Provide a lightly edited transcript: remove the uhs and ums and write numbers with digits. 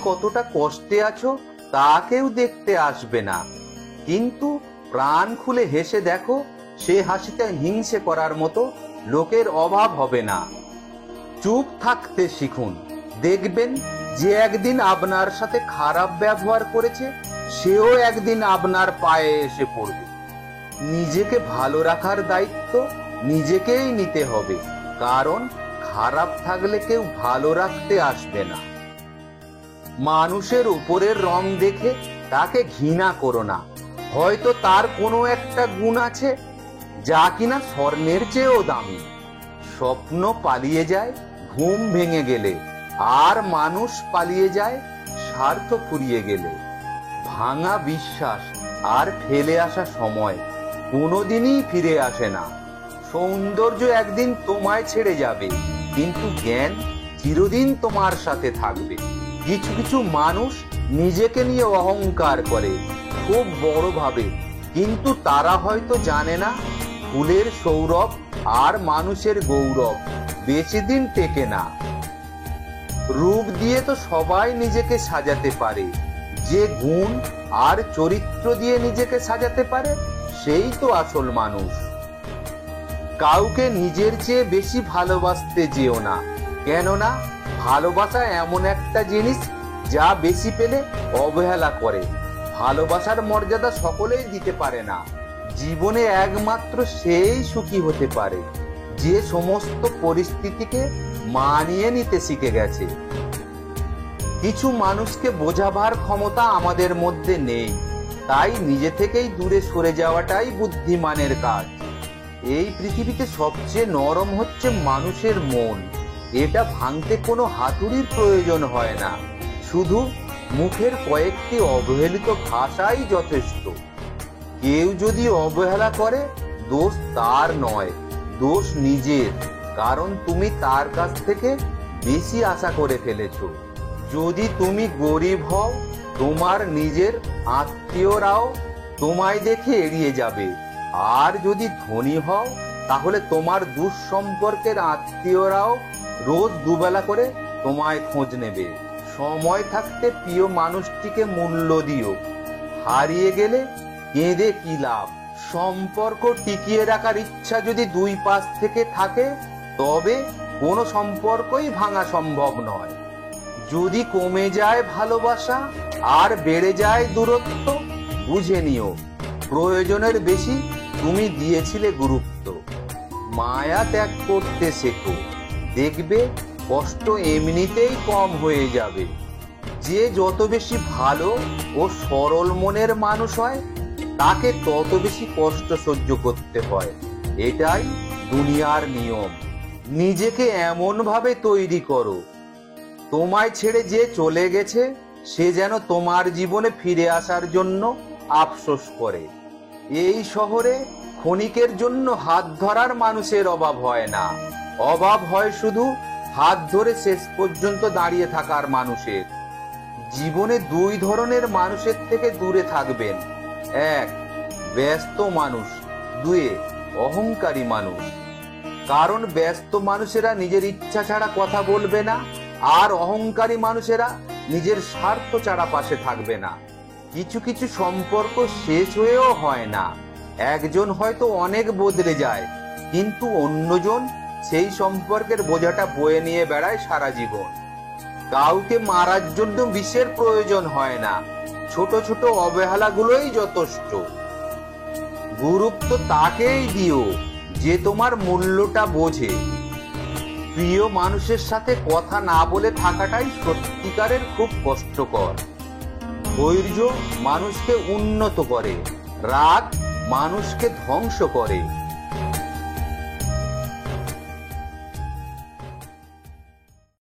কতটা কষ্টে আছো তা কেউ দেখতে আসবে না, কিন্তু প্রাণ খুলে হেসে দেখো, সে হাসিতে হিংসে করার মতো লোকের অভাব হবে না। চুপ থাকতে শিখুন, দেখবেন যে একদিন আপনার সাথে খারাপ ব্যবহার করেছে সেও একদিন আপনার পায়ে এসে পড়বে। নিজেকে ভালো রাখার দায়িত্ব নিজেকেই নিতে হবে, কারণ খারাপ থাকলে কেউ ভালো রাখতে আসবে না। মানুষের উপরের রং দেখে তাকে ঘৃণা করো না, হয়তো তার কোনো একটা গুণ আছে যা কিনা স্বর্ণের চেয়েও দামি। স্বপ্ন পালিয়ে যায় ঘুম ভেঙে গেলে, আর মানুষ পালিয়ে যায় স্বার্থ ফুরিয়ে গেলে। ভাঙা বিশ্বাস আর ফেলে আসা সময় কোনোদিনই ফিরে আসে না। সৌন্দর্য একদিন তোমায় ছেড়ে যাবে, কিন্তু জ্ঞান চিরদিন তোমার সাথে থাকবে। কিছু কিছু মানুষ নিজেকে নিয়ে অহংকার করে খুব বড় ভাবে, কিন্তু তারা হয়তো জানে না ফুলের সৌরভ আর মানুষের গৌরব বেশি দিন টেকে না। রূপ দিয়ে তো সবাই নিজেকে সাজাতে পারে, যে গুণ আর চরিত্র দিয়ে নিজেকে সাজাতে পারে সেই তো আসল মানুষ। কাউকে নিজের চেয়ে বেশি ভালোবাসতে যেও না, কেননা ভালোবাসা এমন একটা জিনিস যা বেশি পেলে অবহেলা করে। ভালোবাসার মর্যাদা সকলেই দিতে পারে না। জীবনে একমাত্র সেই সুখী হতে পারে যে সমস্ত পরিস্থিতিকে মানিয়ে নিতে শিখে গেছে। কিছু মানুষকে বোঝাবার ক্ষমতা আমাদের মধ্যে নেই, তাই নিজে থেকেই দূরে সরে যাওয়াটাই বুদ্ধিমানের কাজ। এই পৃথিবীতে সবচেয়ে নরম হচ্ছে মানুষের মন। এটা ভাঙতে কোনো হাতুড়ির প্রয়োজন হয় না, শুধু মুখের কয়েকটি অবহেলিত ভাষাই যথেষ্ট। কেউ যদি অবহেলা করে, দোষ তার নয়, দোষ নিজের, কারণ তুমি তার কাছ থেকে বেশি আশা করে ফেলেছো। যদি তুমি গরিব হও, তোমার নিজের আত্মীয়রাও তোমায় দেখে এড়িয়ে যাবে, আর যদি ধনী হও তাহলে তোমার দুঃসম্পর্কের আত্মীয়রাও রোজ দুবেলা করে তোমায় খোঁজ নেবে। সময় থাকতে প্রিয় মানুষটিকে মূল্য দিও, হারিয়ে গেলে কেঁদে কি লাভ। সম্পর্ক টিকিয়ে রাখার ইচ্ছা যদি দুই পাশ থেকে থাকে, তবে কোনো সম্পর্কই ভাঙা সম্ভব নয়। যদি কমে যায় ভালোবাসা আর বেড়ে যায় দূরত্ব, বুঝে নিও প্রয়োজনের বেশি তুমি দিয়েছিলে গুরুত্ব। মায়া ত্যাগ করতে শেখো, দেখবে কষ্ট এমনিতেই কম হয়ে যাবে। যে যত বেশি ভালো ও সরল মনের মানুষ হয়, তাকে তত বেশি কষ্ট সহ্য করতে হয়। এটাই দুনিয়ার নিয়ম। নিজেকে এমন ভাবে তৈরি করো, তোমায় ছেড়ে যে চলে গেছে সে যেন তোমার জীবনে ফিরে আসার জন্য আফসোস করে। এই শহরে ক্ষণিকের জন্য হাত ধরার মানুষের অভাব হয় না, অভাব হয় শুধু হাত ধরে শেষ পর্যন্ত দাঁড়িয়ে থাকার মানুষের। জীবনে দুই ধরনের মানুষের থেকে দূরে থাকবেন, এক ব্যস্ত মানুষ, দুই অহংকারী মানুষ। কারণ ব্যস্ত মানুষেরা নিজের ইচ্ছা ছাড়া কথা বলবে না, আর অহংকারী মানুষেরা নিজের স্বার্থ ছাড়া পাশে থাকবে না। কিছু কিছু সম্পর্ক শেষ হয়েও হয় না। একজন হয়তো অনেক বদলে যায়, কিন্তু অন্যজন সেই সম্পর্কের বোঝাটা বয়ে নিয়ে বেড়ায় সারা জীবন। কাউকে মারার জন্য বিষের প্রয়োজন হয় না, ছোট ছোট অবহেলাগুলোই যথেষ্ট। গুরুত্ব তাকেই দিও যে তোমার মূল্যটা বোঝে। প্রিয় মানুষের সাথে কথা না বলে থাকাটাই সত্যিকারের খুব কষ্টকর। ধৈর্য মানুষকে উন্নত করে, রাগ মানুষকে ধ্বংস করে।